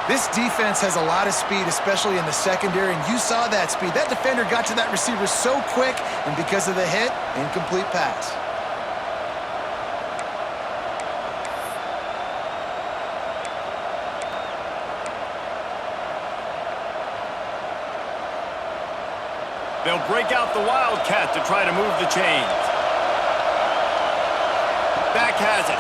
This defense has a lot of speed, especially in the secondary, and you saw that speed. That defender got to that receiver so quick, and because of the hit, incomplete pass. They'll break out the Wildcat to try to move the chains. Back has it.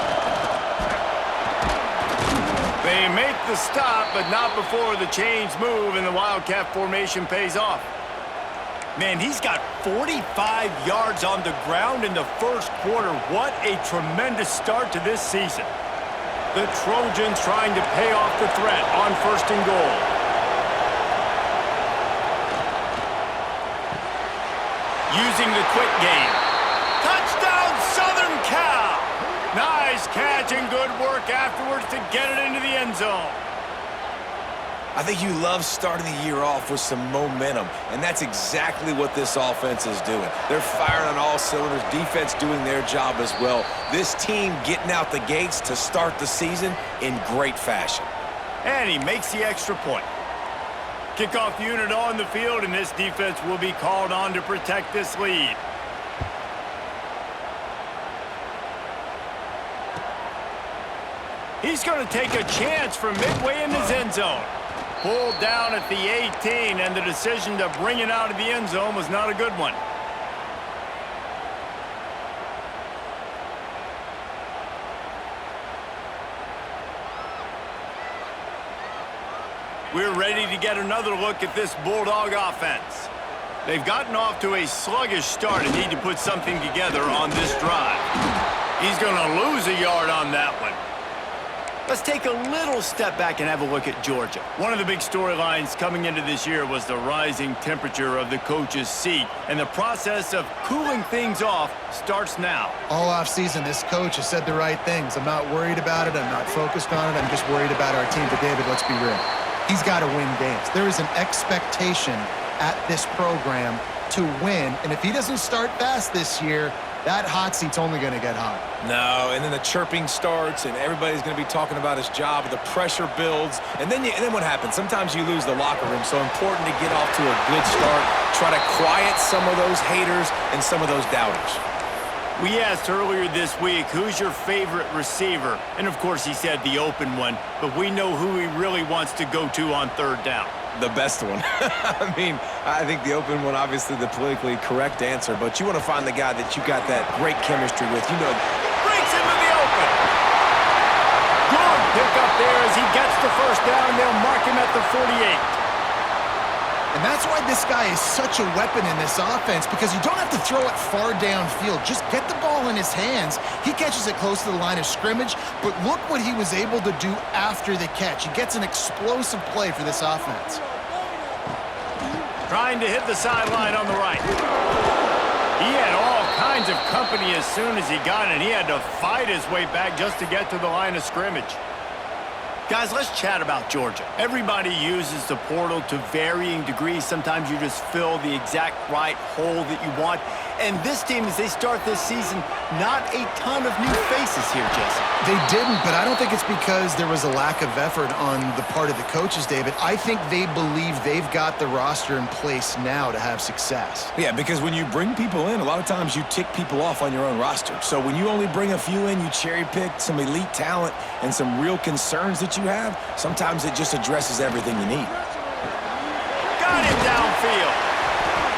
They make the stop, but not before the chains move and the Wildcat formation pays off. Man, he's got 45 yards on the ground in the first quarter. What a tremendous start to this season. The Trojans trying to pay off the threat on 1st and goal. Using the quick game. Touchdown, Southern Cal! Nice catch and good work afterwards to get it into the end zone. I think you love starting the year off with some momentum, and that's exactly what this offense is doing. They're firing on all cylinders, defense doing their job as well. This team getting out the gates to start the season in great fashion. And he makes the extra point. Kickoff unit on the field, and this defense will be called on to protect this lead. He's going to take a chance from midway in his end zone. Pulled down at the 18, and the decision to bring it out of the end zone was not a good one. We're ready to get another look at this Bulldog offense. They've gotten off to a sluggish start and need to put something together on this drive. He's going to lose a yard on that one. Let's take a little step back and have a look at Georgia. One of the big storylines coming into this year was the rising temperature of the coach's seat, and the process of cooling things off starts now. All offseason, this coach has said the right things. I'm not worried about it. I'm not focused on it. I'm just worried about our team. But, David, let's be real. He's got to win games. There is an expectation at this program to win, and if he doesn't start fast this year, that hot seat's only going to get hot. No, and then the chirping starts, and everybody's going to be talking about his job. The pressure builds, and then what happens? Sometimes you lose the locker room, so important to get off to a good start. Try to quiet some of those haters and some of those doubters. We asked earlier this week, who's your favorite receiver? And, of course, he said the open one, but we know who he really wants to go to on 3rd down. The best one. I mean, I think the open one, obviously the politically correct answer, but you want to find the guy that you got that great chemistry with. You know, breaks into the open. Good pick up there as he gets the 1st down. They'll mark him at the 48. And that's why this guy is such a weapon in this offense, because you don't have to throw it far downfield. Just get the ball in his hands. He catches it close to the line of scrimmage, but look what he was able to do after the catch. He gets an explosive play for this offense. Trying to hit the sideline on the right. He had all kinds of company as soon as he got it. He had to fight his way back just to get to the line of scrimmage. Guys, let's chat about Georgia. Everybody uses the portal to varying degrees. Sometimes you just fill the exact right hole that you want. And this team, as they start this season, not a ton of new faces here, Jesse. They didn't, but I don't think it's because there was a lack of effort on the part of the coaches, David. I think they believe they've got the roster in place now to have success. Yeah, because when you bring people in, a lot of times you tick people off on your own roster. So when you only bring a few in, you cherry-pick some elite talent and some real concerns that you have, sometimes it just addresses everything you need. Got him downfield.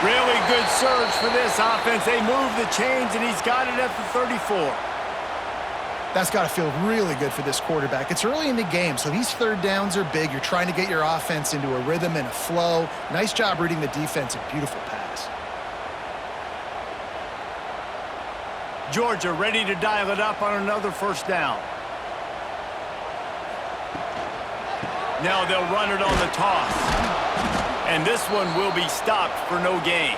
Really good surge for this offense. They move the chains, and he's got it at the 34. That's got to feel really good for this quarterback. It's early in the game, so these 3rd downs are big. You're trying to get your offense into a rhythm and a flow. Nice job reading the defense. A beautiful pass. Georgia ready to dial it up on another 1st down. Now they'll run it on the toss. And this one will be stopped for no gain.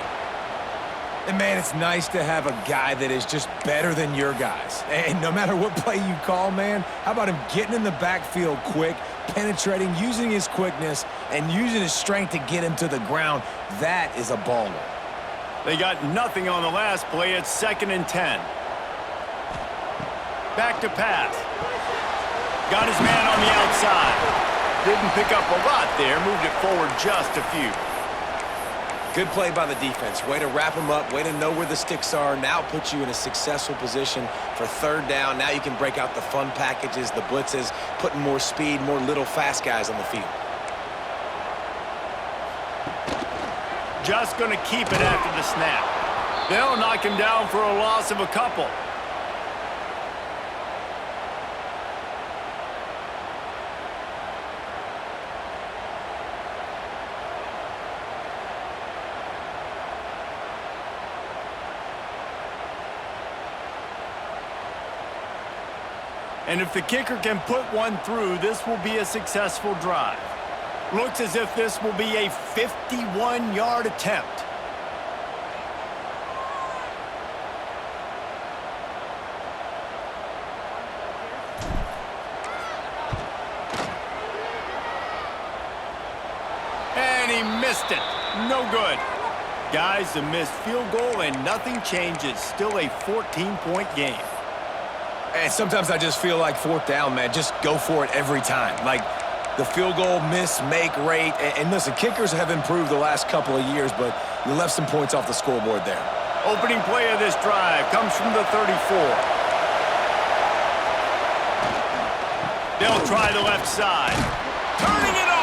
And, man, it's nice to have a guy that is just better than your guys. And no matter what play you call, man, how about him getting in the backfield quick, penetrating, using his quickness, and using his strength to get him to the ground? That is a baller. They got nothing on the last play. It's 2nd and 10. Back to pass. Got his man on the outside. Didn't pick up a lot there, moved it forward just a few. Good play by the defense. Way to wrap them up, way to know where the sticks are. Now puts you in a successful position for third down. Now you can break out the fun packages, the blitzes, putting more speed, more little fast guys on the field. Just going to keep it after the snap. They'll knock him down for a loss of a couple. And if the kicker can put one through, this will be a successful drive. Looks as if this will be a 51-yard attempt. And he missed it. No good. Guys, a missed field goal and nothing changes. Still a 14-point game. And sometimes I just feel like fourth down, man. Just go for it every time. Like the field goal miss, make rate. And listen, kickers have improved the last couple of years, but you left some points off the scoreboard there. Opening play of this drive comes from the 34. They'll try the left side. Turning it on.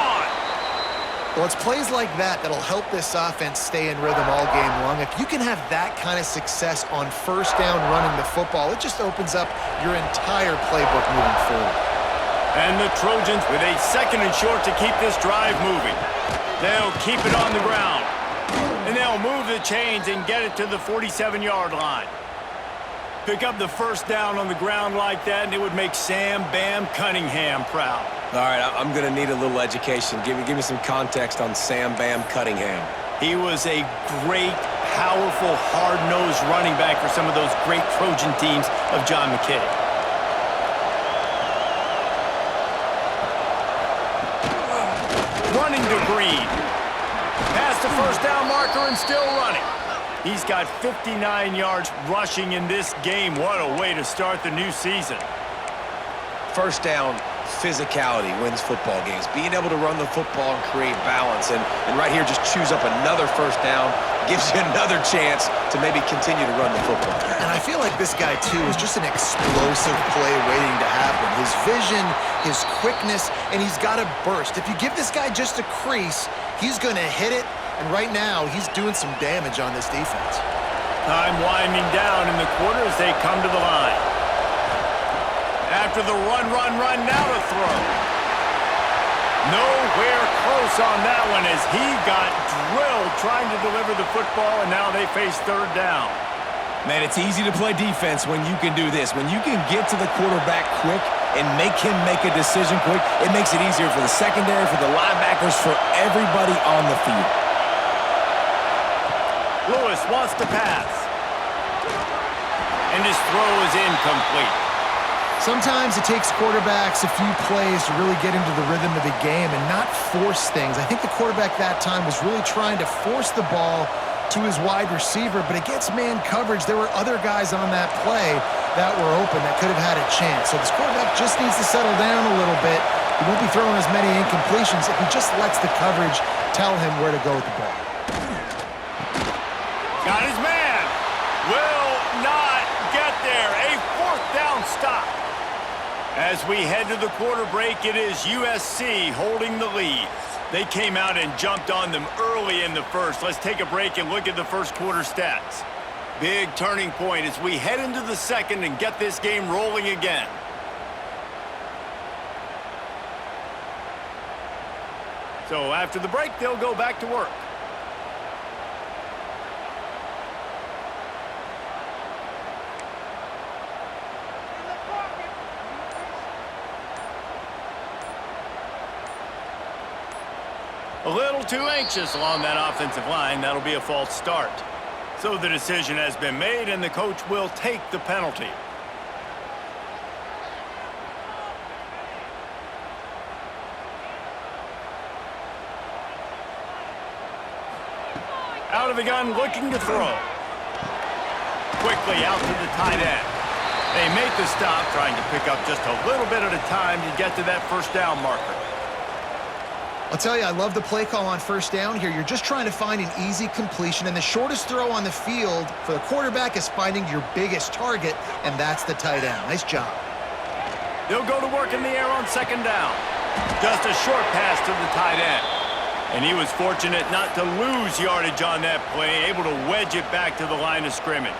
Well, it's plays like that that'll help this offense stay in rhythm all game long. If you can have that kind of success on first down running the football, it just opens up your entire playbook moving forward. And the Trojans with a second and short to keep this drive moving. They'll keep it on the ground. And they'll move the chains and get it to the 47-yard line. Pick up the first down on the ground like that, and it would make Sam Bam Cunningham proud. All right, I'm going to need a little education. Give me some context on Sam Bam Cunningham. He was a great, powerful, hard-nosed running back for some of those great Trojan teams of John McKay. Running to Green. Past the first down marker and still running. He's got 59 yards rushing in this game. What a way to start the new season. First down, physicality wins football games. Being able to run the football and create balance. And right here, just choose up another first down. Gives you another chance to maybe continue to run the football. And I feel like this guy, too, is just an explosive play waiting to happen. His vision, his quickness, and he's got a burst. If you give this guy just a crease, he's going to hit it. And right now, he's doing some damage on this defense. Time winding down in the quarter as they come to the line. After the run, now to throw. Nowhere close on that one as he got drilled trying to deliver the football, and now they face third down. Man, it's easy to play defense when you can do this. When you can get to the quarterback quick and make him make a decision quick, it makes it easier for the secondary, for the linebackers, for everybody on the field. Lewis wants to pass. And his throw is incomplete. Sometimes it takes quarterbacks a few plays to really get into the rhythm of the game and not force things. I think the quarterback that time was really trying to force the ball to his wide receiver, but against man coverage, there were other guys on that play that were open that could have had a chance. So this quarterback just needs to settle down a little bit. He won't be throwing as many incompletions if he just lets the coverage tell him where to go with the ball. Got his man. Will not get there. A fourth down stop. As we head to the quarter break, it is USC holding the lead. They came out and jumped on them early in the first. Let's take a break and look at the first quarter stats. Big turning point as we head into the second and get this game rolling again. So after the break, they'll go back to work. A little too anxious along that offensive line. That'll be a false start. So the decision has been made, and the coach will take the penalty. Out of the gun, looking to throw. Quickly out to the tight end. They make the stop, trying to pick up just a little bit at a time to get to that first down marker. I'll tell you, I love the play call on first down here. You're just trying to find an easy completion, and the shortest throw on the field for the quarterback is finding your biggest target, and that's the tight end. Nice job. They'll go to work in the air on second down. Just a short pass to the tight end. And he was fortunate not to lose yardage on that play, able to wedge it back to the line of scrimmage.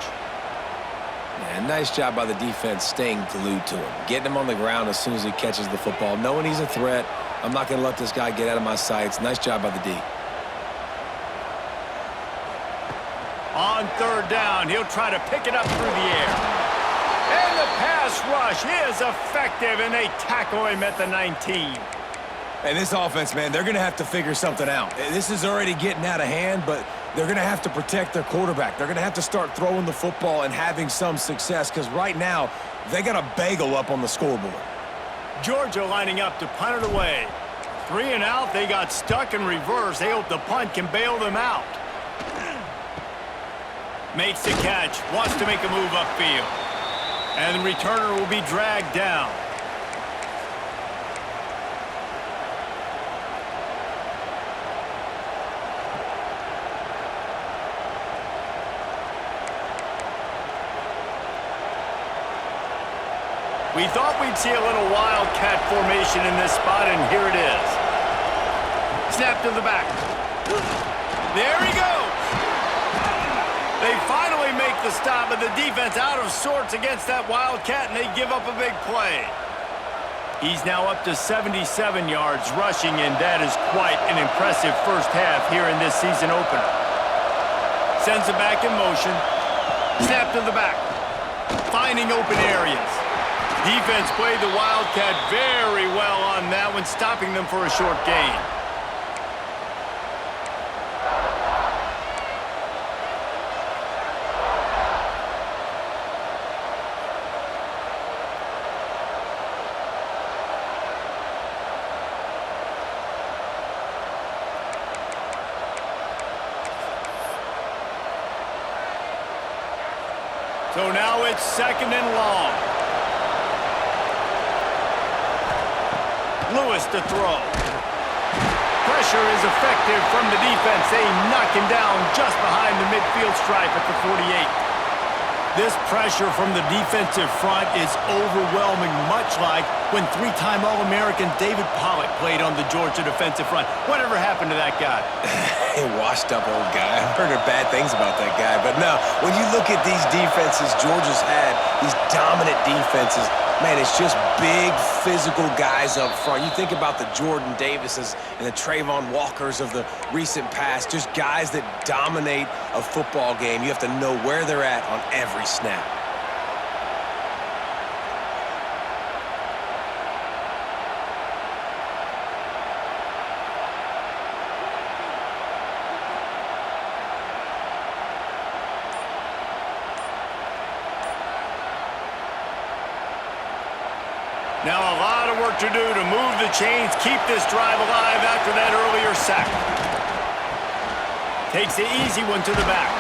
Yeah, nice job by the defense staying glued to him, getting him on the ground as soon as he catches the football, knowing he's a threat. I'm not going to let this guy get out of my sights. Nice job by the D. On third down, he'll try to pick it up through the air. And the pass rush is effective, and they tackle him at the 19. And this offense, man, they're going to have to figure something out. This is already getting out of hand, but they're going to have to protect their quarterback. They're going to have to start throwing the football and having some success, because right now, they got a bagel up on the scoreboard. Georgia lining up to punt it away. 3 and out, they got stuck in reverse. They hope the punt can bail them out. Makes the catch, wants to make a move upfield. And the returner will be dragged down. We thought we'd see a little wildcat formation in this spot, and here it is. Snap to the back. There he goes. They finally make the stop, but the defense out of sorts against that wildcat, and they give up a big play. He's now up to 77 yards rushing, and that is quite an impressive first half here in this season opener. Sends it back in motion. Snap to the back. Finding open areas. Defense played the Wildcat very well on that one, stopping them for a short gain. So now it's second and long. Lewis to throw. Pressure is effective from the defense. They knock him down just behind the midfield stripe at the 48. This pressure from the defensive front is overwhelming, much like when 3-time All-American David Pollock played on the Georgia defensive front. Whatever happened to that guy? A washed-up old guy. I've heard bad things about that guy. But no, when you look at these defenses Georgia's had, these dominant defenses, man, it's just big, physical guys up front. You think about the Jordan Davises and the Trayvon Walkers of the recent past, just guys that dominate a football game. You have to know where they're at on every snap. Now a lot of work to do to move the chains, keep this drive alive after that earlier sack. Takes the easy one to the back.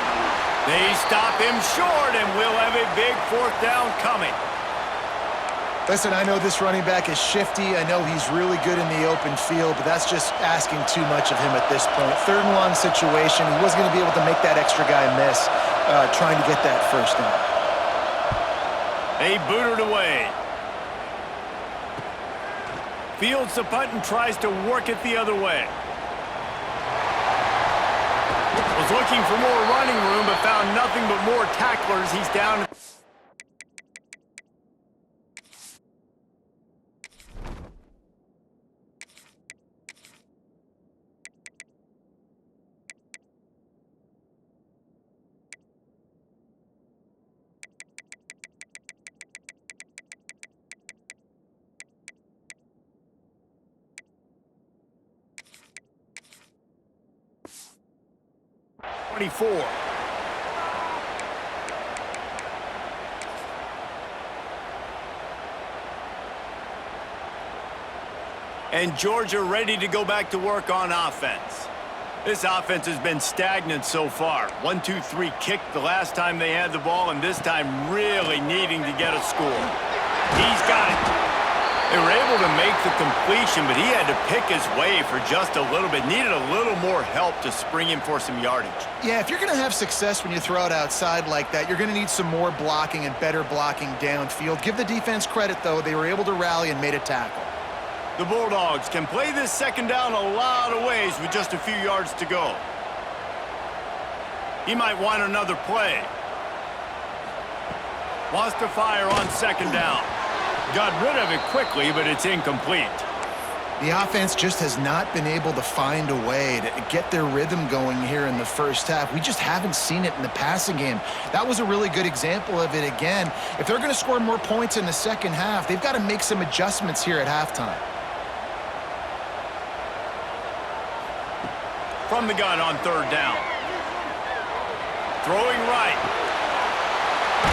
They stop him short, and we'll have a big fourth down coming. Listen, I know this running back is shifty. I know he's really good in the open field, but that's just asking too much of him at this point. Third and long situation. He wasn't going to be able to make that extra guy miss trying to get that first down. They boot it away. Fields the punt and tries to work it the other way. Was looking for more running room, but found nothing but more tacklers. He's down. And Georgia ready to go back to work on offense. This offense has been stagnant so far. 1-2-3 kick the last time they had the ball, and this time really needing to get a score. He's got it. They were able to make the completion, but he had to pick his way for just a little bit. Needed a little more help to spring him for some yardage. Yeah, if you're going to have success when you throw it outside like that, you're going to need some more blocking and better blocking downfield. Give the defense credit, though. They were able to rally and made a tackle. The Bulldogs can play this second down a lot of ways with just a few yards to go. He might want another play. Wants to fire on second down. Got rid of it quickly, but it's incomplete. The offense just has not been able to find a way to get their rhythm going here in the first half. We just haven't seen it in the passing game. That was a really good example of it again. If they're going to score more points in the second half, they've got to make some adjustments here at halftime. From the gun on third down. Throwing right.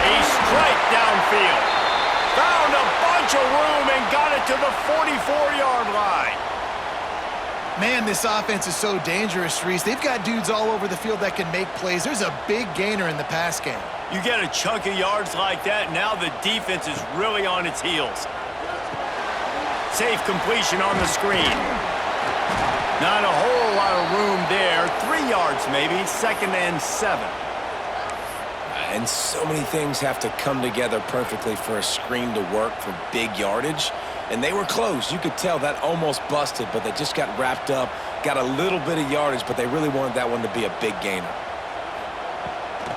A strike downfield. Found a bunch of room and got it to the 44-yard line. Man, this offense is so dangerous, Reese. They've got dudes all over the field that can make plays. There's a big gainer in the pass game. You get a chunk of yards like that, now the defense is really on its heels. Safe completion on the screen. Not a whole lot of room there. 3 yards maybe, 2nd and 7. And so many things have to come together perfectly for a screen to work for big yardage. And they were close. You could tell that almost busted, but they just got wrapped up, got a little bit of yardage, but they really wanted that one to be a big gainer.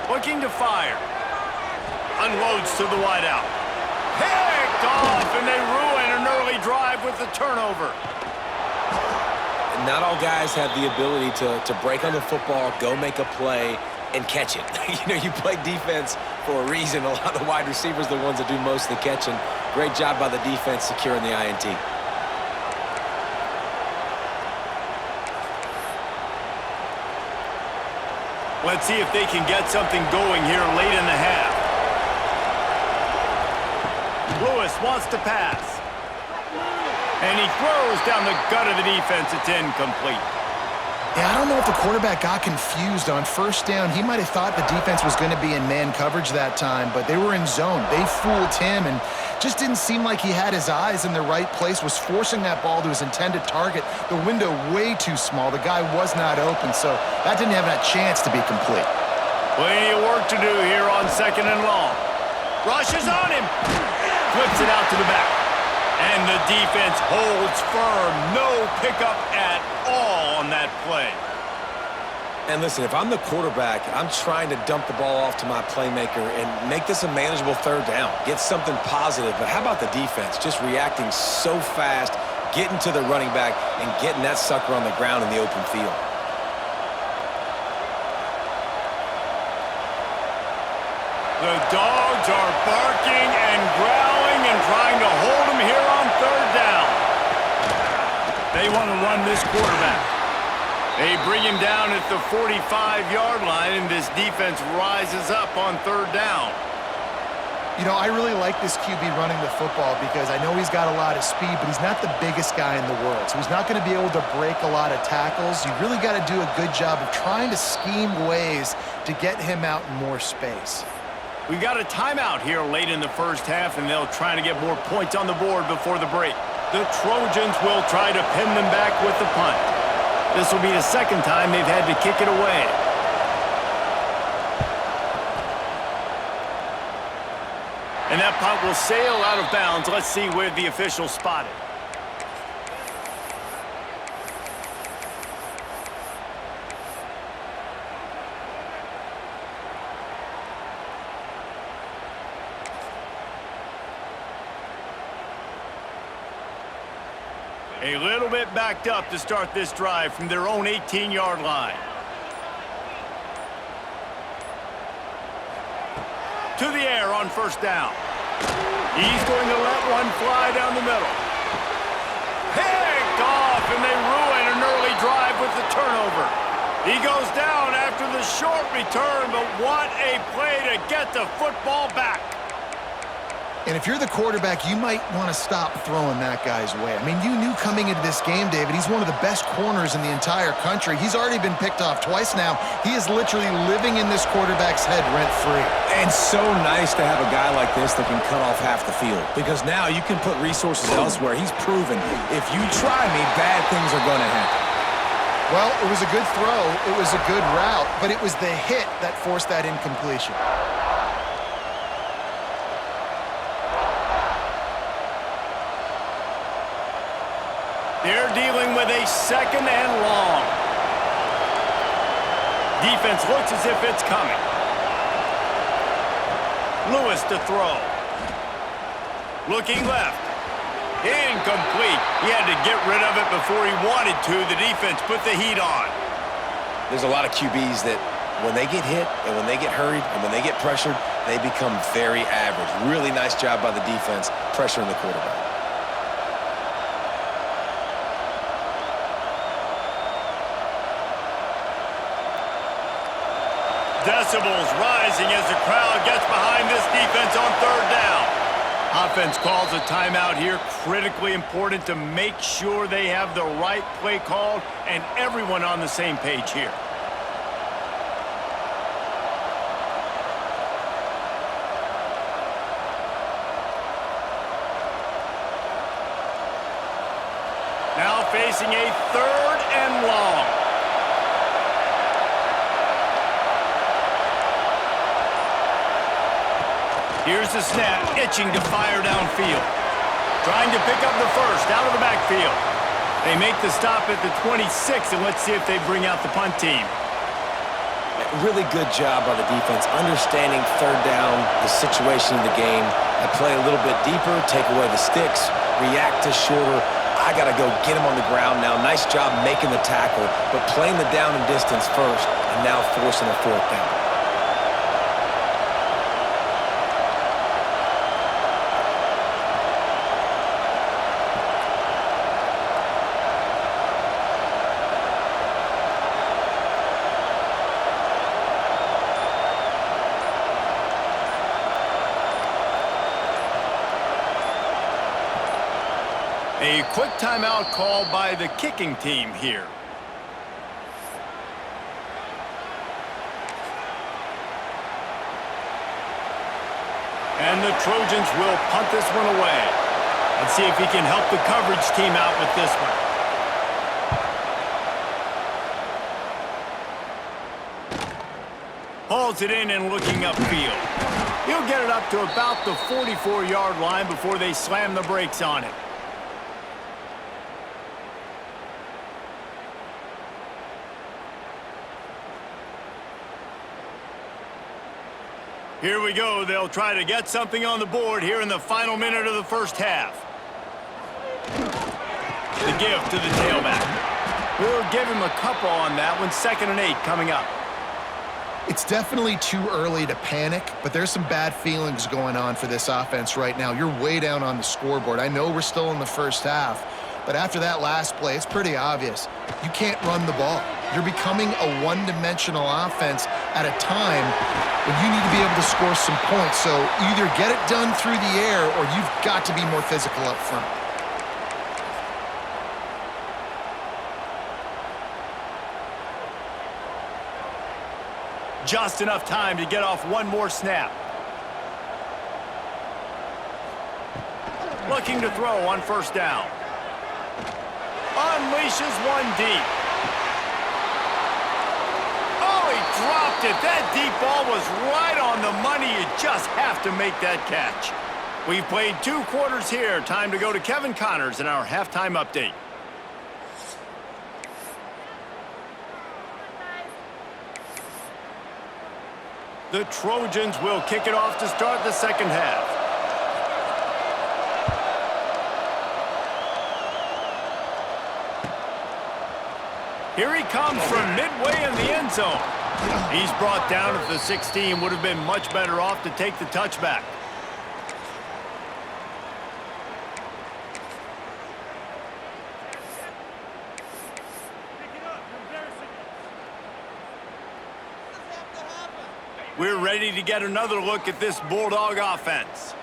Looking to fire. Unloads to the wideout. Picked off, and they ruin an early drive with the turnover. Not all guys have the ability to break on the football, go make a play, and catch it. You play defense for a reason. A lot of the wide receivers are the ones that do most of the catching. Great job by the defense securing the INT. Let's see if they can get something going here late in the half. Lewis wants to pass. And he throws down the gut of the defense. It's incomplete. Yeah, I don't know if the quarterback got confused on first down. He might have thought the defense was going to be in man coverage that time, but they were in zone. They fooled him and just didn't seem like he had his eyes in the right place, was forcing that ball to his intended target. The window way too small. The guy was not open, so that didn't have a chance to be complete. Plenty of work to do here on 2nd and long. Rushes on him. Flips it out to the back. And the defense holds firm. No pickup at all on that play. And listen, if I'm the quarterback, I'm trying to dump the ball off to my playmaker and make this a manageable third down. Get something positive. But how about the defense? Just reacting so fast, getting to the running back, and getting that sucker on the ground in the open field. The dogs are barking and growling and trying to hold him here on third down. They want to run this quarterback. They bring him down at the 45-yard line, and this defense rises up on third down. I really like this QB running the football because I know he's got a lot of speed, but he's not the biggest guy in the world. So he's not going to be able to break a lot of tackles. You really got to do a good job of trying to scheme ways to get him out in more space. We got a timeout here late in the first half, and they'll try to get more points on the board before the break. The Trojans will try to pin them back with the punt. This will be the second time they've had to kick it away. And that punt will sail out of bounds. Let's see where the officials spot it. A little bit backed up to start this drive from their own 18-yard line. To the air on first down. He's going to let one fly down the middle. Picked off, and they ruin an early drive with the turnover. He goes down after the short return, but what a play to get the football back. And if you're the quarterback, you might want to stop throwing that guy's way. I mean, you knew coming into this game, David, he's one of the best corners in the entire country. He's already been picked off twice now. He is literally living in this quarterback's head rent-free. And so nice to have a guy like this that can cut off half the field, because now you can put resources elsewhere. He's proven if you try me, bad things are going to happen. Well, it was a good throw. It was a good route, but it was the hit that forced that incompletion. They're dealing with a 2nd and long. Defense looks as if it's coming. Lewis to throw. Looking left. Incomplete. He had to get rid of it before he wanted to. The defense put the heat on. There's a lot of QBs that when they get hit and when they get hurried and when they get pressured, they become very average. Really nice job by the defense pressuring the quarterback. Decibels rising as the crowd gets behind this defense on 3rd down. Offense calls a timeout here. Critically important to make sure they have the right play called and everyone on the same page here. Now facing a 3rd and long. Here's the snap, itching to fire downfield. Trying to pick up the first out of the backfield. They make the stop at the 26, and let's see if they bring out the punt team. Really good job by the defense, understanding 3rd down, the situation of the game. I play a little bit deeper, take away the sticks, react to shorter. I got to go get him on the ground now. Nice job making the tackle, but playing the down and distance first, and now forcing a 4th down. A quick timeout called by the kicking team here. And the Trojans will punt this one away. Let's see if he can help the coverage team out with this one. Hauls it in and looking upfield. He'll get it up to about the 44-yard line before they slam the brakes on it. Here we go. They'll try to get something on the board here in the final minute of the first half. The give to the tailback. We'll give him a couple on that one. 2nd and 8 coming up. It's definitely too early to panic, but there's some bad feelings going on for this offense right now. You're way down on the scoreboard. I know we're still in the first half, but after that last play, it's pretty obvious. You can't run the ball. You're becoming a one-dimensional offense at a time when you need to be able to score some points. So either get it done through the air or you've got to be more physical up front. Just enough time to get off one more snap. Looking to throw on 1st down. Unleashes one deep. Oh, he dropped it. That deep ball was right on the money. You just have to make that catch. We've played 2 quarters here. Time to go to Kevin Connors in our halftime update. The Trojans will kick it off to start the second half. Here he comes from midway in the end zone. He's brought down at the 16. Would have been much better off to take the touchback. We're ready to get another look at this Bulldog offense.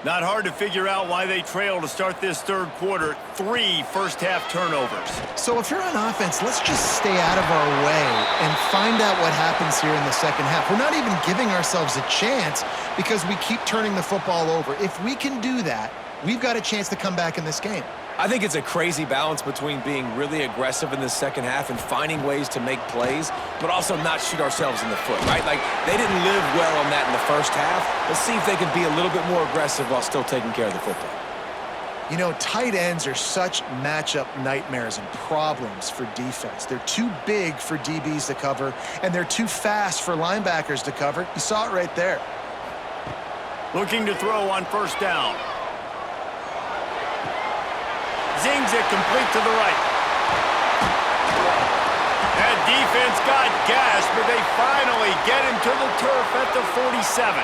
Not hard to figure out why they trail to start this third quarter. 3 first-half turnovers. So if you're on offense, let's just stay out of our way and find out what happens here in the second half. We're not even giving ourselves a chance because we keep turning the football over. If we can do that, we've got a chance to come back in this game. I think it's a crazy balance between being really aggressive in the second half and finding ways to make plays, but also not shoot ourselves in the foot, right? Like, they didn't live well on that in the first half. Let's see if they can be a little bit more aggressive while still taking care of the football. You know, tight ends are such matchup nightmares and problems for defense. They're too big for DBs to cover, and they're too fast for linebackers to cover. You saw it right there. Looking to throw on first down. Zings it complete to the right. That defense got gashed, but they finally get him to the turf at the 47.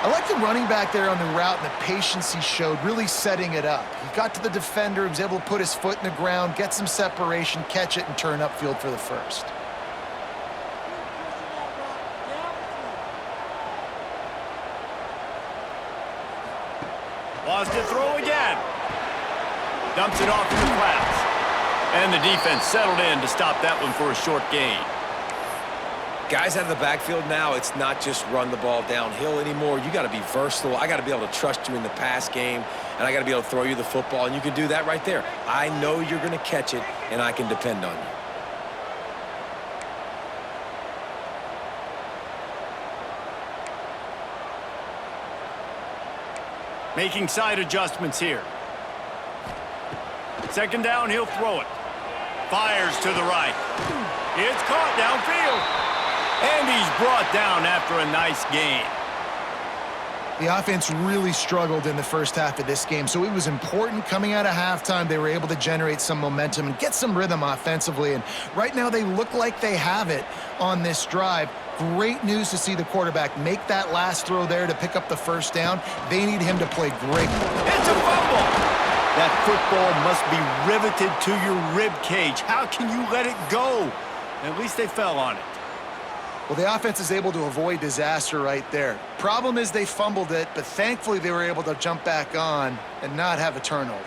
I like the running back there on the route and the patience he showed, really setting it up. He got to the defender, was able to put his foot in the ground, get some separation, catch it, and turn upfield for the first. Lost to throw again. Dumps it off in the flats. And the defense settled in to stop that one for a short gain. Guys out of the backfield now, it's not just run the ball downhill anymore. You got to be versatile. I got to be able to trust you in the pass game, and I got to be able to throw you the football, and you can do that right there. I know you're going to catch it, and I can depend on you. Making side adjustments here. Second down, he'll throw it. Fires to the right. It's caught downfield. And he's brought down after a nice gain. The offense really struggled in the first half of this game, so it was important coming out of halftime. They were able to generate some momentum and get some rhythm offensively, and right now they look like they have it on this drive. Great news to see the quarterback make that last throw there to pick up the first down. They need him to play great. It's a fumble. That football must be riveted to your rib cage. How can you let it go? At least they fell on it. Well, the offense is able to avoid disaster right there. Problem is they fumbled it, but thankfully they were able to jump back on and not have a turnover.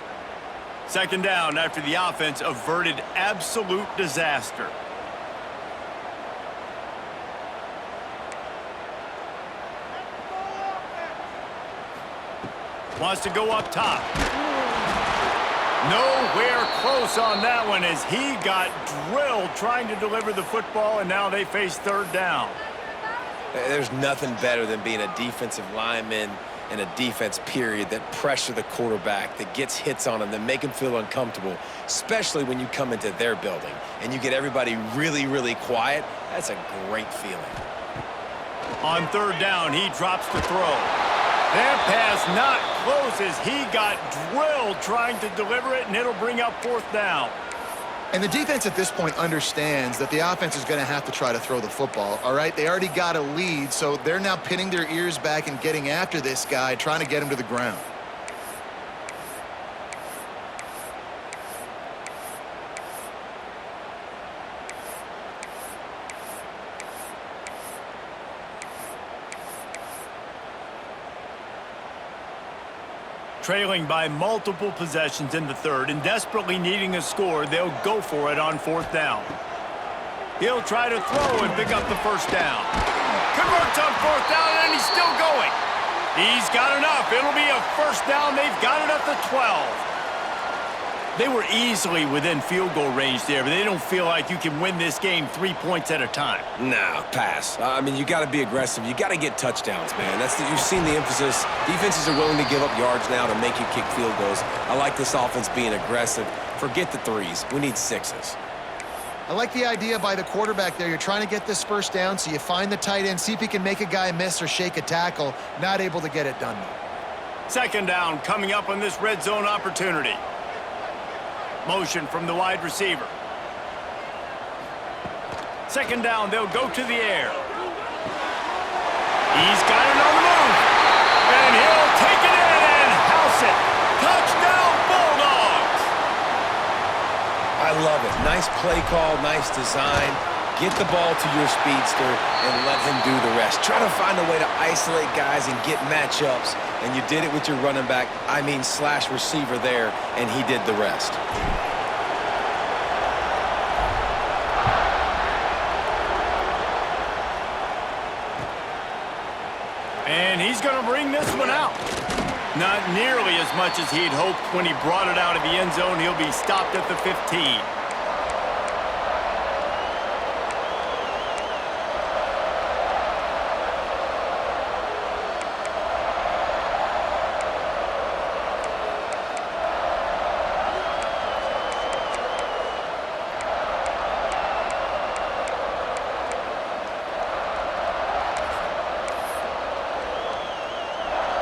Second down after the offense averted absolute disaster. Wants to go up top. Nowhere close on that one as he got drilled trying to deliver the football, and now they face third down. There's nothing better than being a defensive lineman in a defense period that pressure the quarterback, that gets hits on him, that make him feel uncomfortable, especially when you come into their building and you get everybody really, really quiet. That's a great feeling. On third down, he drops the throw. That pass not close as he got drilled trying to deliver it, and it'll bring up fourth down. And the defense at this point understands that the offense is going to have to try to throw the football, all right? They already got a lead, so they're now pinning their ears back and getting after this guy, trying to get him to the ground. Trailing by multiple possessions in the third and desperately needing a score, they'll go for it on fourth down. He'll try to throw and pick up the first down. Converts on fourth down, and he's still going. He's got enough. It'll be a first down. They've got it at the 12. They were easily within field goal range there, but they don't feel like you can win this game 3 points at a time. Nah, pass. I mean, you got to be aggressive. You got to get touchdowns, man. You've seen the emphasis. Defenses are willing to give up yards now to make you kick field goals. I like this offense being aggressive. Forget the threes. We need sixes. I like the idea by the quarterback there. You're trying to get this first down, so you find the tight end, see if he can make a guy miss or shake a tackle. Not able to get it done. Second down coming up on this red zone opportunity. Motion from the wide receiver. Second down, they'll go to the air. He's got it on the move. And he'll take it in and house it. Touchdown, Bulldogs! I love it. Nice play call, nice design. Get the ball to your speedster and let him do the rest. Try to find a way to isolate guys and get matchups And you did it with your running back, slash receiver there, and he did the rest. And he's going to bring this one out. Not nearly as much as he'd hoped when he brought it out of the end zone. He'll be stopped at the 15.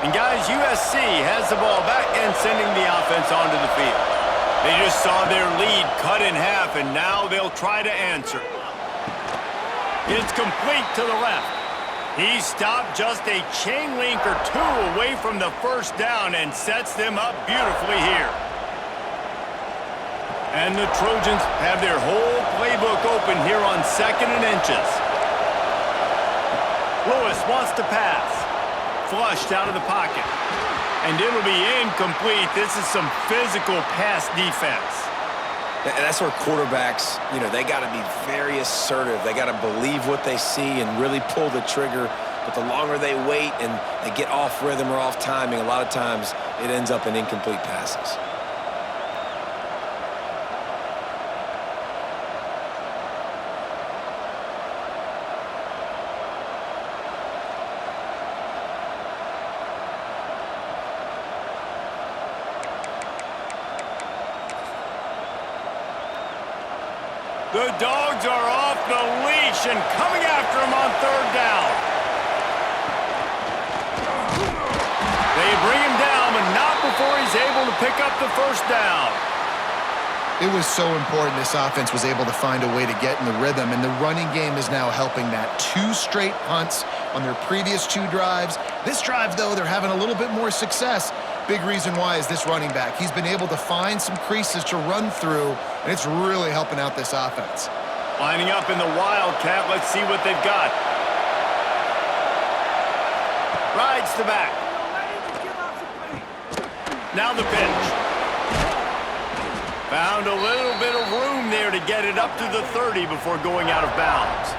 And guys, USC has the ball back and sending the offense onto the field. They just saw their lead cut in half, and now they'll try to answer. It's complete to the left. He stopped just a chain link or two away from the first down and sets them up beautifully here. And the Trojans have their whole playbook open here on 2nd and inches. Lewis wants to pass. Flushed out of the pocket. And it'll be incomplete. This is some physical pass defense. And that's where quarterbacks, they got to be very assertive. They got to believe what they see and really pull the trigger. But the longer they wait and they get off rhythm or off timing, a lot of times it ends up in incomplete passes. The Dogs are off the leash and coming after him on 3rd down. They bring him down, but not before he's able to pick up the 1st down. It was so important this offense was able to find a way to get in the rhythm, and the running game is now helping that. 2 straight punts on their previous 2 drives. This drive, though, they're having a little bit more success. Big reason why is this running back. He's been able to find some creases to run through, and it's really helping out this offense. Lining up in the Wildcat. Let's see what they've got. Rides the back. Now the pitch. Found a little bit of room there to get it up to the 30 before going out of bounds.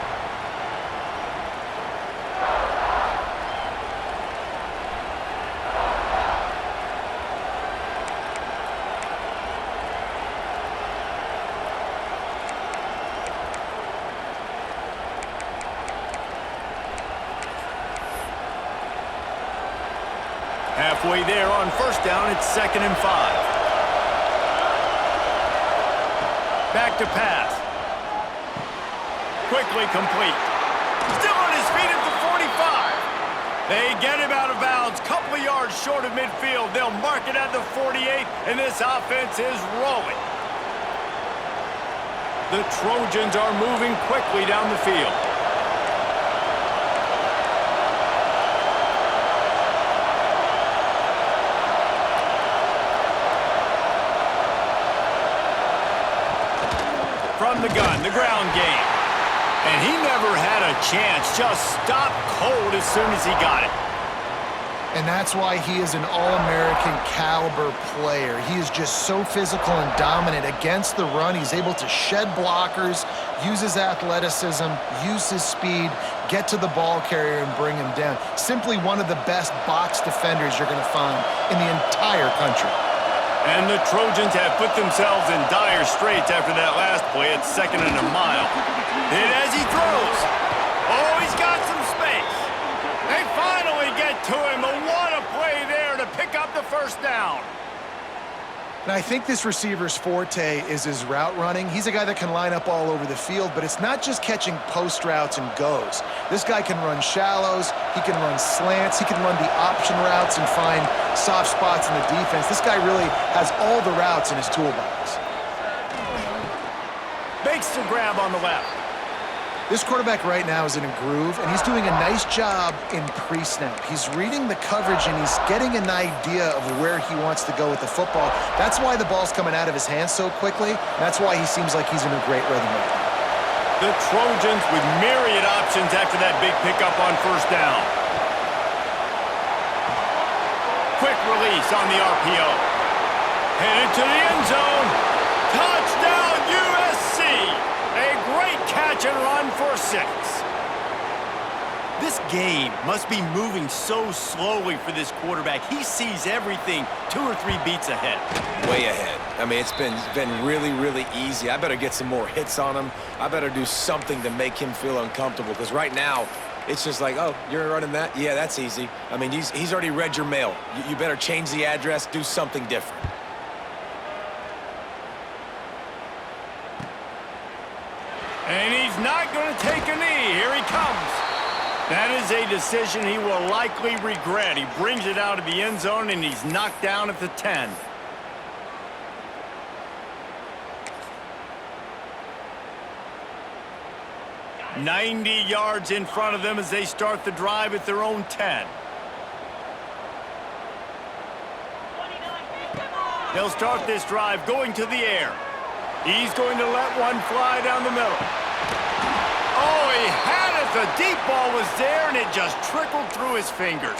Halfway there on 1st down, it's 2nd and 5. Back to pass. Quickly complete. Still on his feet at the 45. They get him out of bounds, couple of yards short of midfield. They'll mark it at the 48, and this offense is rolling. The Trojans are moving quickly down the field. From the gun, the ground game. And he never had a chance, just stopped cold as soon as he got it. And that's why he is an All-American caliber player. He is just so physical and dominant against the run. He's able to shed blockers, use his athleticism, use his speed, get to the ball carrier and bring him down. Simply one of the best box defenders you're going to find in the entire country. And the Trojans have put themselves in dire straits after that last play at 2nd and a mile. And as he throws, oh, he's got some space. They finally get to him. What a play there to pick up the 1st down. And I think this receiver's forte is his route running. He's a guy that can line up all over the field, but it's not just catching post routes and goes. This guy can run shallows, he can run slants, he can run the option routes and find soft spots in the defense. This guy really has all the routes in his toolbox. Makes the grab on the left. This quarterback right now is in a groove, and he's doing a nice job in pre-snap. He's reading the coverage, and he's getting an idea of where he wants to go with the football. That's why the ball's coming out of his hands so quickly. That's why he seems like he's in a great rhythm right now. The Trojans with myriad options after that big pickup on 1st down. release on the RPO. Headed to the end zone. Touchdown, USC. A great catch and run for 6. This game must be moving so slowly for this quarterback. He sees everything 2 or 3 beats ahead. Way ahead. I mean, it's been really, really easy. I better get some more hits on him. I better do something to make him feel uncomfortable, because right now, it's just like, oh, you're running that? Yeah, that's easy. I mean, he's already read your mail. You better change the address, do something different. And he's not going to take a knee. Here he comes. That is a decision he will likely regret. He brings it out of the end zone, and he's knocked down at the 10. "90 yards in front of them as they start the drive at their own 10. They'll start this drive going to the air. He's going to let one fly down the middle. Oh, he had it. The deep ball was there, and it just trickled through his fingers.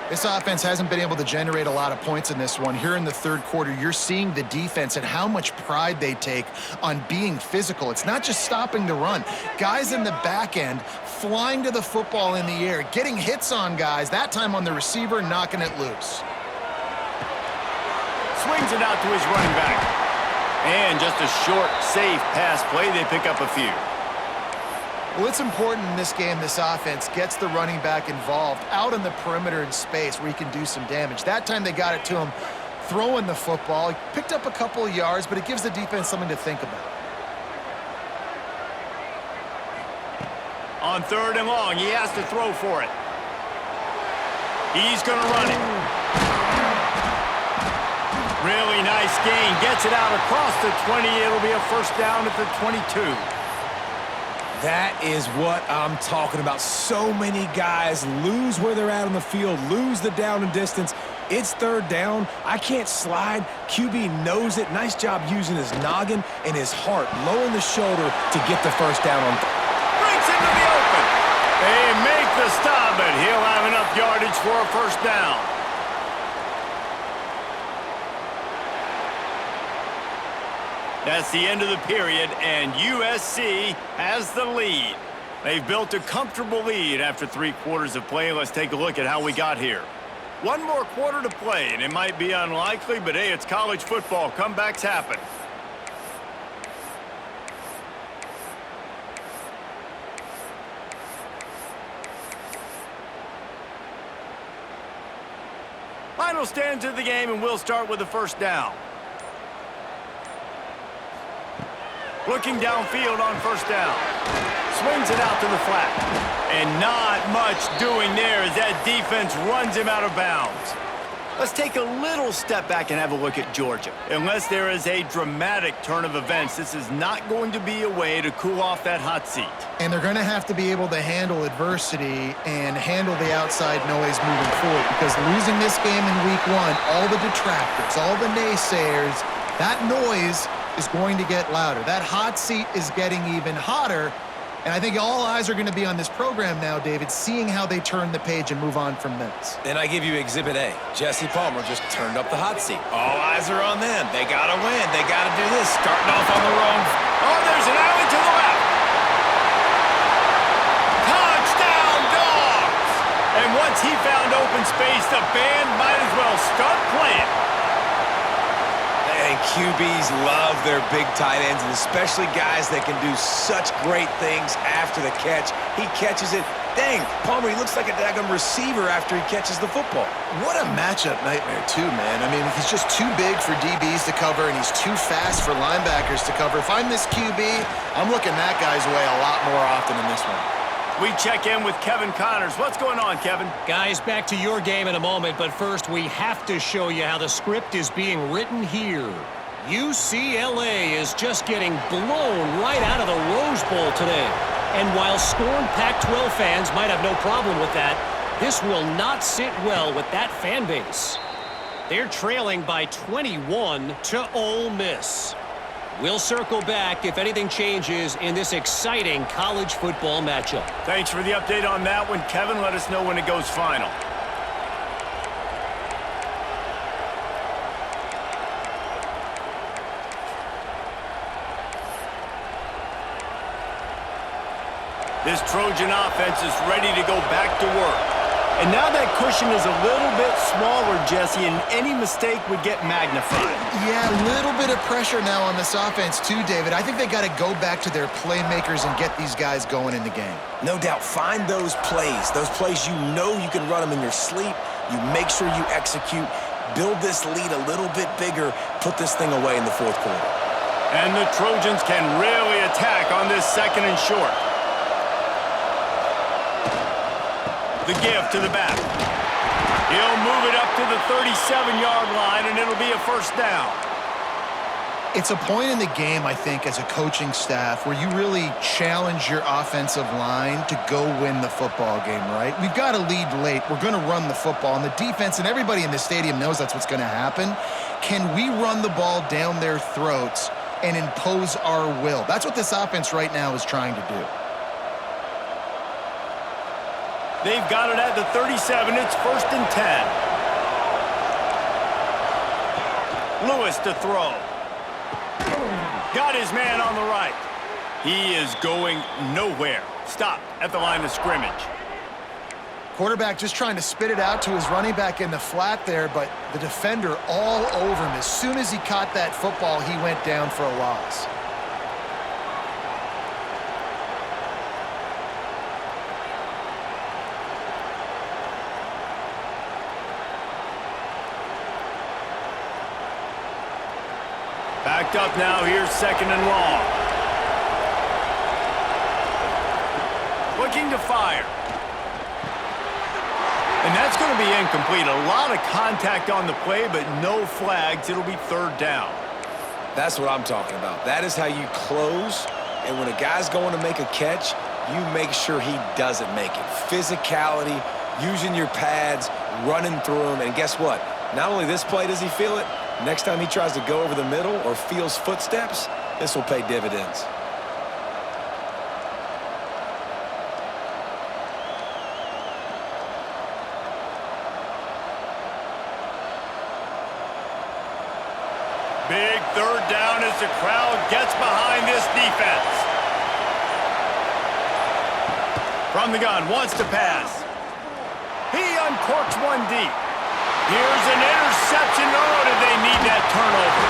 This offense hasn't been able to generate a lot of points in this one. Here in the third quarter, you're seeing the defense and how much pride they take on being physical. It's not just stopping the run. Guys in the back end flying to the football in the air, getting hits on guys, that time on the receiver, knocking it loose. Swings it out to his running back. And just a short, safe pass play. They pick up a few. Well, it's important in this game this offense gets the running back involved out on the perimeter in space where he can do some damage. That time they got it to him throwing the football. He picked up a couple of yards, but it gives the defense something to think about. On 3rd and long, he has to throw for it. He's going to run it. Really nice gain. Gets it out across the 20. It'll be a first down at the 22. That is what I'm talking about. So many guys lose where they're at on the field, lose the down and distance. It's 3rd down. I can't slide. QB knows it. Nice job using his noggin and his heart, low in the shoulder to get the first down on. Breaks into the open. They make the stop, but he'll have enough yardage for a first down. That's the end of the period, and USC has the lead. They've built a comfortable lead after 3 quarters of play. Let's take a look at how we got here. 1 more quarter to play, and it might be unlikely, but hey, it's college football. Comebacks happen. Final stanza of the game, and we'll start with the first down. Looking downfield on first down. Swings it out to the flat. And not much doing there as that defense runs him out of bounds. Let's take a little step back and have a look at Georgia. Unless there is a dramatic turn of events, this is not going to be a way to cool off that hot seat. And they're going to have to be able to handle adversity and handle the outside noise moving forward, because losing this game in week 1, all the detractors, all the naysayers, that noise is going to get louder. That hot seat is getting even hotter. And I think all eyes are going to be on this program now, David, seeing how they turn the page and move on from this. Then I give you Exhibit A. Jesse Palmer just turned up the hot seat. All eyes are on them. They got to win. They got to do this. Starting off on the wrong. Oh, there's an alley to the left. Touchdown, Dogs! And once he found open space, the band might as well start playing. And QBs love their big tight ends, and especially guys that can do such great things after the catch. He catches it. Dang, Palmer, he looks like a daggum receiver after he catches the football. What a matchup nightmare, too, man. I mean, he's just too big for DBs to cover, and he's too fast for linebackers to cover. If I'm this QB, I'm looking that guy's way a lot more often in this one. We check in with Kevin Connors. What's going on, Kevin? Guys, back to your game in a moment, but first we have to show you how the script is being written here. UCLA is just getting blown right out of the Rose Bowl today. And while scorned Pac-12 fans might have no problem with that, this will not sit well with that fan base. They're trailing by 21 to Ole Miss. We'll circle back if anything changes in this exciting college football matchup. Thanks for the update on that one, Kevin. Let us know when it goes final. This Trojan offense is ready to go back to work. And now that cushion is a little bit smaller, Jesse, and any mistake would get magnified. Yeah, a little bit of pressure now on this offense too, David. I think they got to go back to their playmakers and get these guys going in the game. No doubt. Find those plays you know you can run them in your sleep. You make sure you execute. Build this lead a little bit bigger. Put this thing away in the fourth quarter. And the Trojans can really attack on this second and short. The give to the back. He'll move it up to the 37-yard line, and it'll be a first down. It's a point in the game, I think, as a coaching staff where you really challenge your offensive line to go win the football game, right? We've got to lead late. We're going to run the football. And the defense and everybody in the stadium knows that's what's going to happen. Can we run the ball down their throats and impose our will? That's what this offense right now is trying to do. They've got it at the 37. It's 1st and 10. Lewis to throw. Got his man on the right. He is going nowhere. Stopped at the line of scrimmage. Quarterback just trying to spit it out to his running back in the flat there, but the defender all over him. As soon as he caught that football, he went down for a loss. Backed up now, here's 2nd and long. Looking to fire. And that's going to be incomplete. A lot of contact on the play, but no flags. It'll be 3rd down. That's what I'm talking about. That is how you close. And when a guy's going to make a catch, you make sure he doesn't make it. Physicality, using your pads, running through him. And guess what? Not only this play does he feel it, next time he tries to go over the middle or feels footsteps, this will pay dividends. Big 3rd down as the crowd gets behind this defense. From the gun, wants to pass. He uncorks one deep. Here's an interception. Oh, did they need that turnover?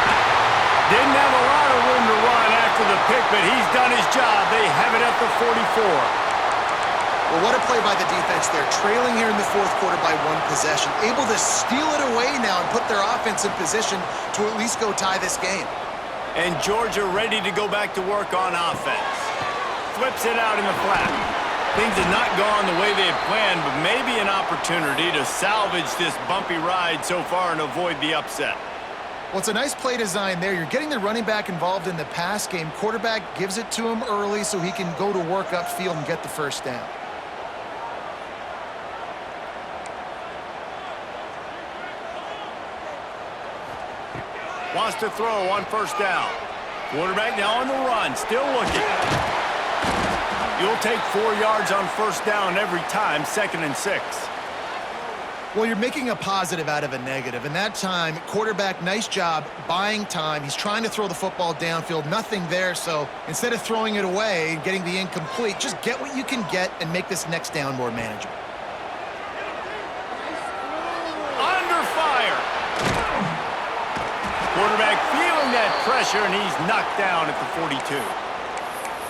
Didn't have a lot of room to run after the pick, but he's done his job. They have it at the 44. Well, what a play by the defense there. Trailing here in the fourth quarter by 1 possession. Able to steal it away now and put their offense in position to at least go tie this game. And Georgia ready to go back to work on offense. Flips it out in the flat. Things have not gone the way they had planned, but maybe an opportunity to salvage this bumpy ride so far and avoid the upset. Well, it's a nice play design there. You're getting the running back involved in the pass game. Quarterback gives it to him early so he can go to work upfield and get the first down. Wants to throw on 1st down. Quarterback now on the run, still looking. You'll take 4 yards on 1st down every time, 2nd and 6. Well, you're making a positive out of a negative. And that time, quarterback, nice job buying time. He's trying to throw the football downfield. Nothing there, so instead of throwing it away and getting the incomplete, just get what you can get and make this next down more manageable. Under fire. Quarterback feeling that pressure, and he's knocked down at the 42.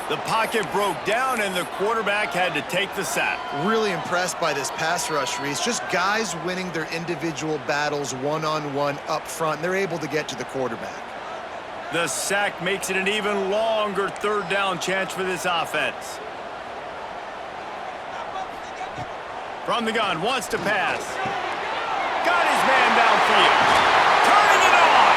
The pocket broke down, and the quarterback had to take the sack. Really impressed by this pass rush, Reese. Just guys winning their individual battles one-on-one up front. They're able to get to the quarterback. The sack makes it an even longer 3rd down chance for this offense. From the gun, wants to pass. Got his man downfield. Turning it on.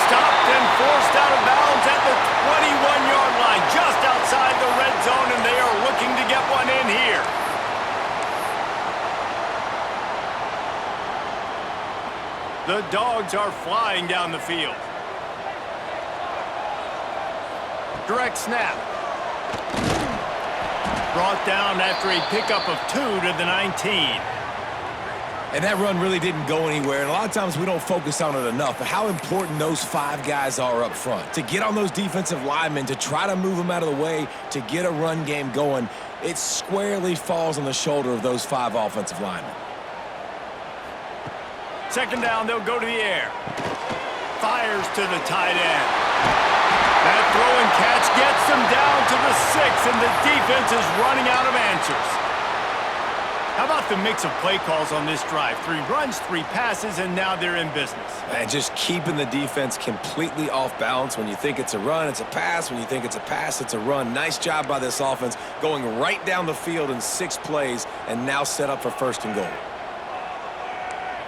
Stopped and forced out of bounds at the 21-yard line, just outside the red zone, and they are looking to get one in here. The Dogs are flying down the field. Direct snap. Brought down after a pickup of 2 to the 19. And that run really didn't go anywhere. And a lot of times we don't focus on it enough. But how important those 5 guys are up front. To get on those defensive linemen, to try to move them out of the way, to get a run game going. it squarely falls on the shoulder of those 5 offensive linemen. Second down, they'll go to the air. Fires to the tight end. That throw and catch gets them down to the 6, and the defense is running out of answers. How about the mix of play calls on this drive? 3 runs, 3 passes, and now they're in business. And just keeping the defense completely off balance. When you think it's a run, it's a pass. When you think it's a pass, it's a run. Nice job by this offense going right down the field in 6 plays and now set up for 1st and goal.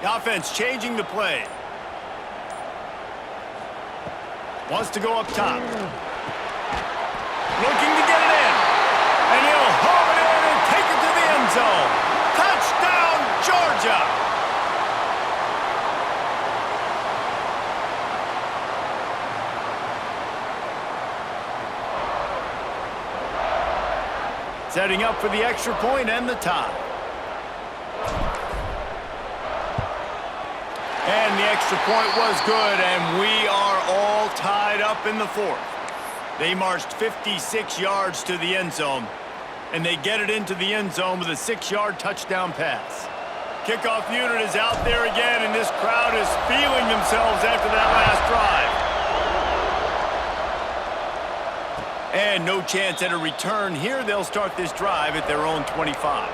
The offense changing the play. Wants to go up top. Looking to get it in. And he'll haul it in and take it to the end zone. Touchdown, Georgia! Setting up for the extra point and the tie. And the extra point was good, and we are all tied up in the 4th. They marched 56 yards to the end zone, and they get it into the end zone with a 6-yard touchdown pass. Kickoff unit is out there again, and this crowd is feeling themselves after that last drive. And no chance at a return here. They'll start this drive at their own 25.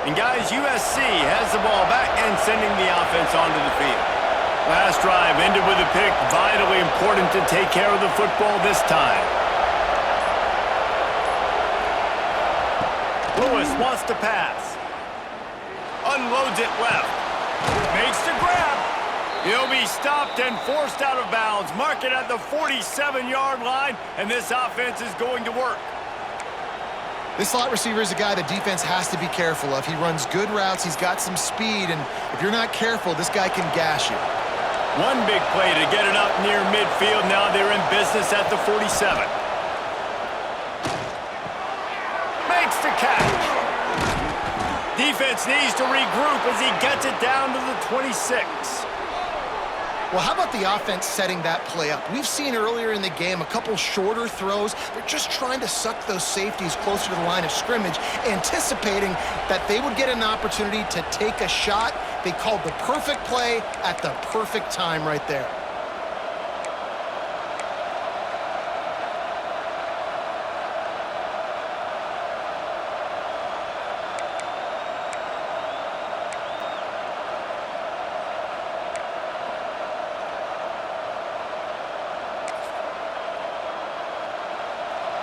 And guys, USC has the ball back and sending the offense onto the field. Last drive ended with a pick. Vitally important to take care of the football this time. Lewis wants to pass. Unloads it left. Makes the grab. He'll be stopped and forced out of bounds. Mark it at the 47-yard line, and this offense is going to work. This slot receiver is a guy the defense has to be careful of. He runs good routes, he's got some speed, and if you're not careful, this guy can gash you. One big play to get it up near midfield. Now they're in business at the 47. Makes the catch. Defense needs to regroup as he gets it down to the 26. Well, how about the offense setting that play up? We've seen earlier in the game a couple shorter throws. They're just trying to suck those safeties closer to the line of scrimmage, anticipating that they would get an opportunity to take a shot. They called the perfect play at the perfect time right there.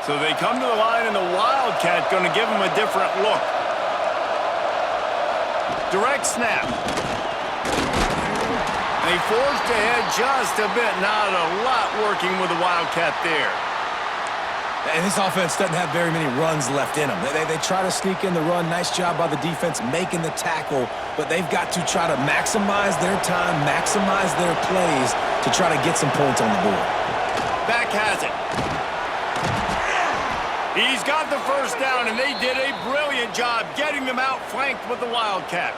So they come to the line, and the Wildcat going to give them a different look. Direct snap. They forced ahead just a bit. Not a lot working with the Wildcat there. And this offense doesn't have very many runs left in them. They try to sneak in the run. Nice job by the defense making the tackle, but they've got to try to maximize their time, maximize their plays to try to get some points on the board. Back has it. He's got the first down, and they did a brilliant job getting them outflanked with the Wildcat.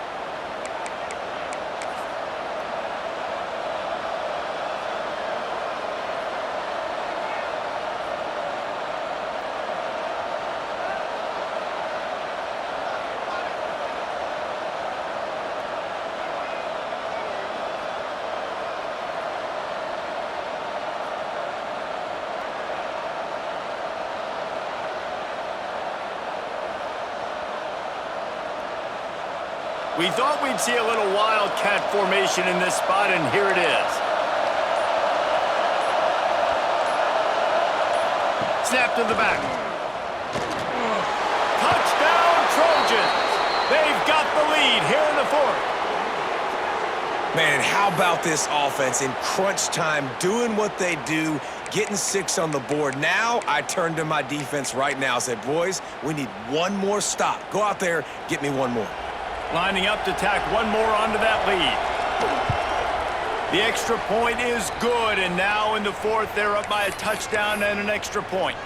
We thought we'd see a little Wildcat formation in this spot, and here it is. Snap to the back. Touchdown, Trojans! They've got the lead here in the 4th. Man, how about this offense in crunch time, doing what they do, getting 6 on the board. Now I turn to my defense right now and say, boys, we need one more stop. Go out there, get me one more. Lining up to tack one more onto that lead. The extra point is good, and now in the fourth, they're up by a touchdown and an extra point.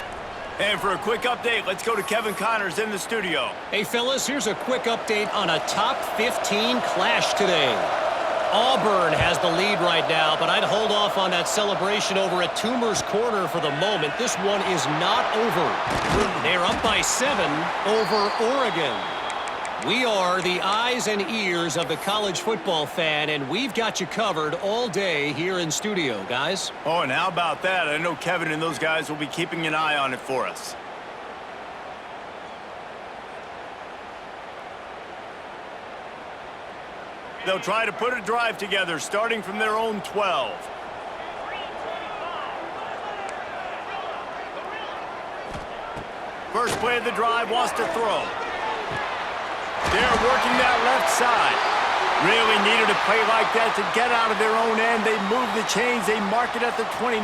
And for a quick update, let's go to Kevin Connors in the studio. Hey, fellas, here's a quick update on a top 15 clash today. Auburn has the lead right now, but I'd hold off on that celebration over at Toomer's Corner for the moment. This one is not over. They're up by 7 over Oregon. We are the eyes and ears of the college football fan, and we've got you covered all day here in studio, guys. Oh, and how about that? I know Kevin and those guys will be keeping an eye on it for us. They'll try to put a drive together, starting from their own 12. First play of the drive, wants to throw. They're working that left side. Really needed a play like that to get out of their own end. They move the chains. They mark it at the 29.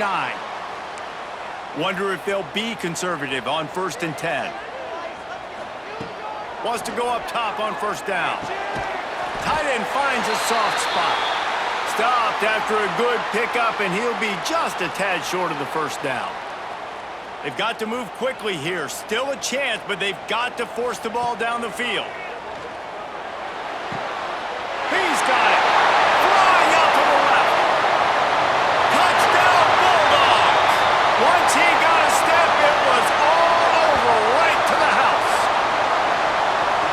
Wonder if they'll be conservative on 1st and 10. Wants to go up top on 1st down. Tight end finds a soft spot. Stopped after a good pickup, and he'll be just a tad short of the 1st down. They've got to move quickly here. Still a chance, but they've got to force the ball down the field. He's got it. Flying out to the left. Touchdown Bulldogs. Once he got a step, it was all over right to the house.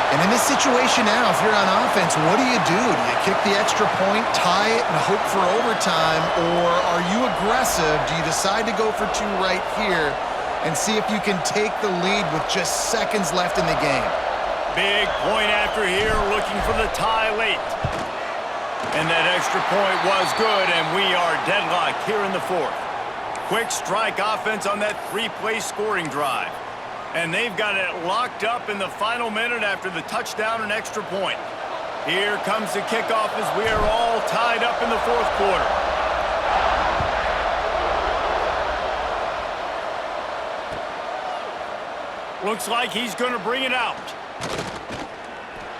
And in this situation now, if you're on offense, what do? Do you kick the extra point, tie it, and hope for overtime? Or are you aggressive? Do you decide to go for 2 right here and see if you can take the lead with just seconds left in the game? Big point after here, looking for the tie late. And that extra point was good, and we are deadlocked here in the 4th. Quick strike offense on that 3-play scoring drive. And they've got it locked up in the final minute after the touchdown and extra point. Here comes the kickoff as we are all tied up in the 4th quarter. Looks like he's going to bring it out.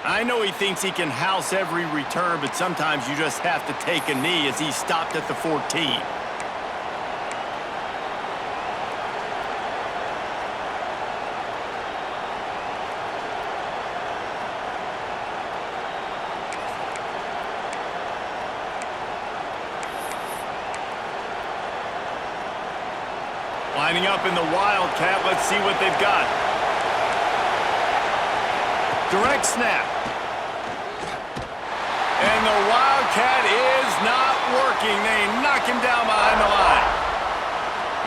I know he thinks he can house every return, but sometimes you just have to take a knee as he stopped at the 14. Lining up in the Wildcat, let's see what they've got. Direct snap. And the Wildcat is not working. They knock him down behind the line.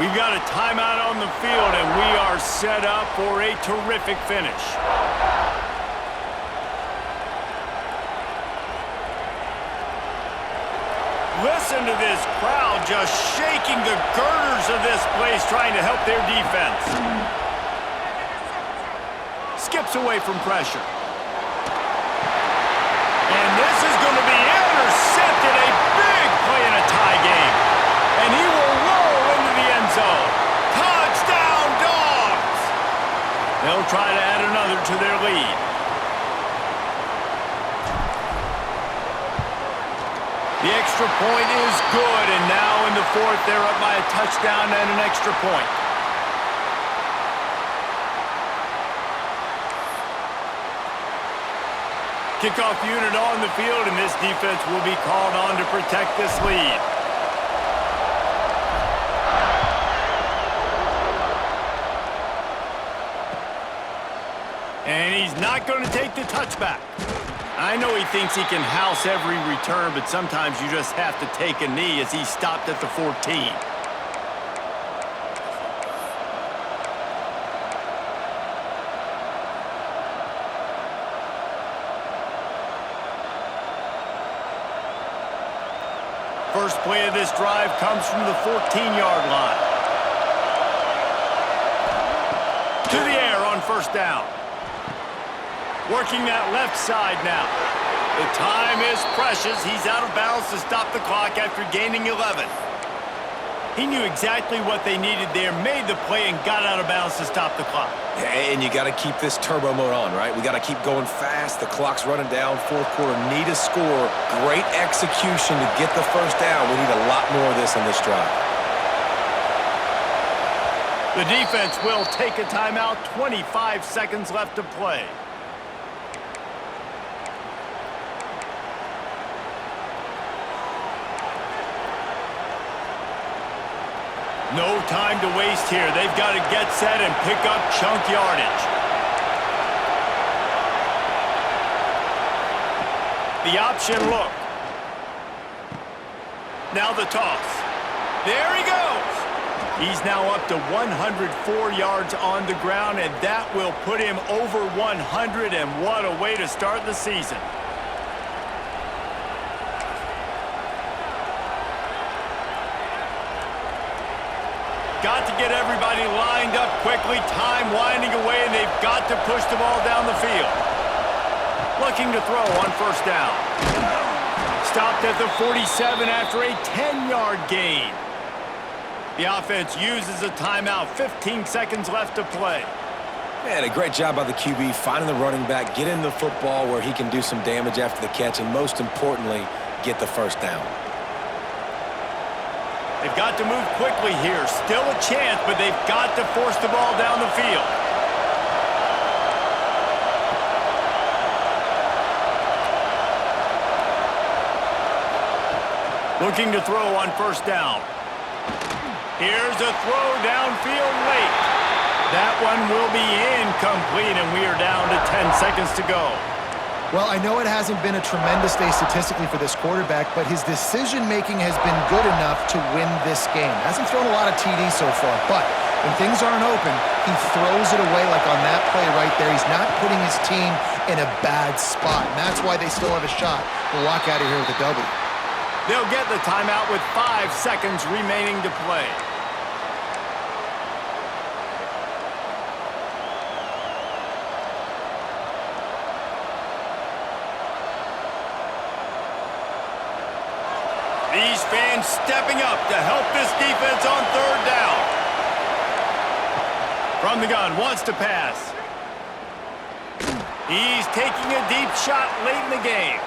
We've got a timeout on the field, and we are set up for a terrific finish. Listen to this crowd just shaking the girders of this place, trying to help their defense. Skips away from pressure. And this is going to be intercepted. A big play in a tie game. And he will roll into the end zone. Touchdown, Dogs! They'll try to add another to their lead. The extra point is good, and now in the 4th, they're up by a touchdown and an extra point. Kickoff unit on the field, and this defense will be called on to protect this lead. And he's not going to take the touchback. I know he thinks he can house every return, but sometimes you just have to take a knee as he stopped at the 14. First play of this drive comes from the 14-yard line. To the air on 1st down. Working that left side now. The time is precious. He's out of bounds to stop the clock after gaining 11. He knew exactly what they needed there, made the play, and got out of bounds to stop the clock. And you got to keep this turbo mode on, right? We got to keep going fast. The clock's running down. Fourth quarter, need a score. Great execution to get the first down. We need a lot more of this in this drive. The defense will take a timeout. 25 seconds left to play. No time to waste here. They've got to get set and pick up chunk yardage. The option look. Now the toss. There he goes. He's now up to 104 yards on the ground, and that will put him over 100, and what a way to start the season. Got to get everybody lined up quickly, time winding away, and they've got to push the ball down the field. Looking to throw on first down. Stopped at the 47 after a 10-yard gain. The offense uses a timeout. 15 seconds left to play. Man, a great job by the QB finding the running back, getting the football where he can do some damage after the catch, and most importantly, get the first down. They've got to move quickly here. Still a chance, but they've got to force the ball down the field. Looking to throw on first down. Here's a throw downfield late. That one will be incomplete, and we are down to 10 seconds to go. Well, I know it hasn't been a tremendous day statistically for this quarterback, but his decision-making has been good enough to win this game. Hasn't thrown a lot of TDs so far, but when things aren't open, he throws it away like on that play right there. He's not putting his team in a bad spot, and that's why they still have a shot to walk out of here with a W. They'll get the timeout with 5 seconds remaining to play. These fans stepping up to help this defense on third down. From the gun, wants to pass. He's taking a deep shot late in the game.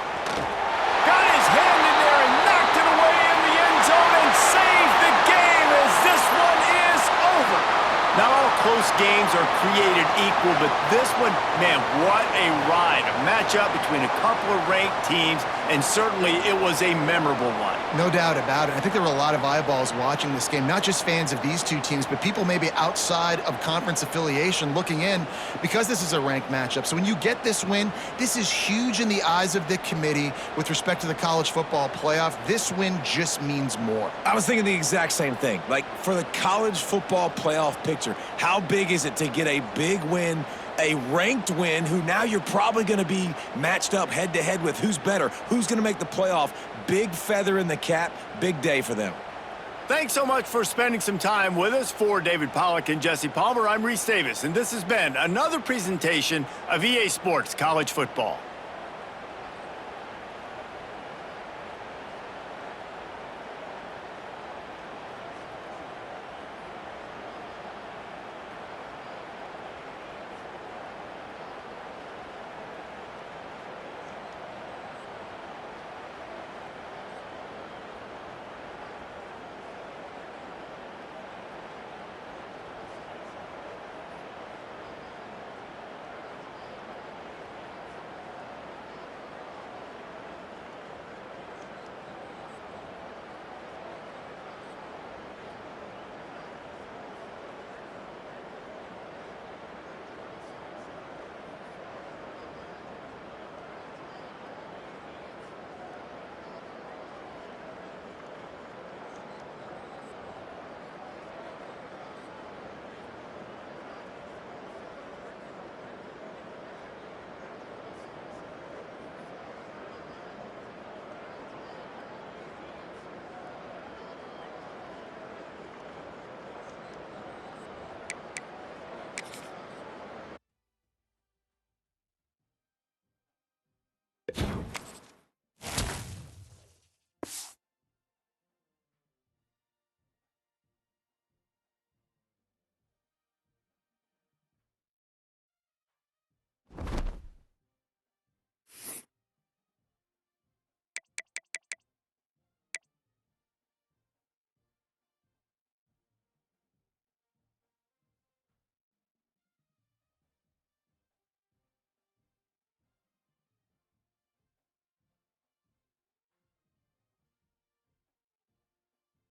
Got his hand in there and knocked it away in the end zone and saved the game as this one is over. Not all close games are created equal, but this one, man, what a ride. A matchup between a couple of ranked teams, and certainly it was a memorable one. No doubt about it. I think there were a lot of eyeballs watching this game, not just fans of these two teams, but people maybe outside of conference affiliation looking in because this is a ranked matchup. So when you get this win, this is huge in the eyes of the committee with respect to the college football playoff. This win just means more. I was thinking the exact same thing. Like, for the college football playoff picture, how big is it to get a big win, a ranked win, who now you're probably going to be matched up head-to-head with who's better, who's going to make the playoff. Big feather in the cap, big day for them. Thanks so much for spending some time with us. For David Pollack and Jesse Palmer, I'm Reese Davis, and this has been another presentation of EA Sports College Football.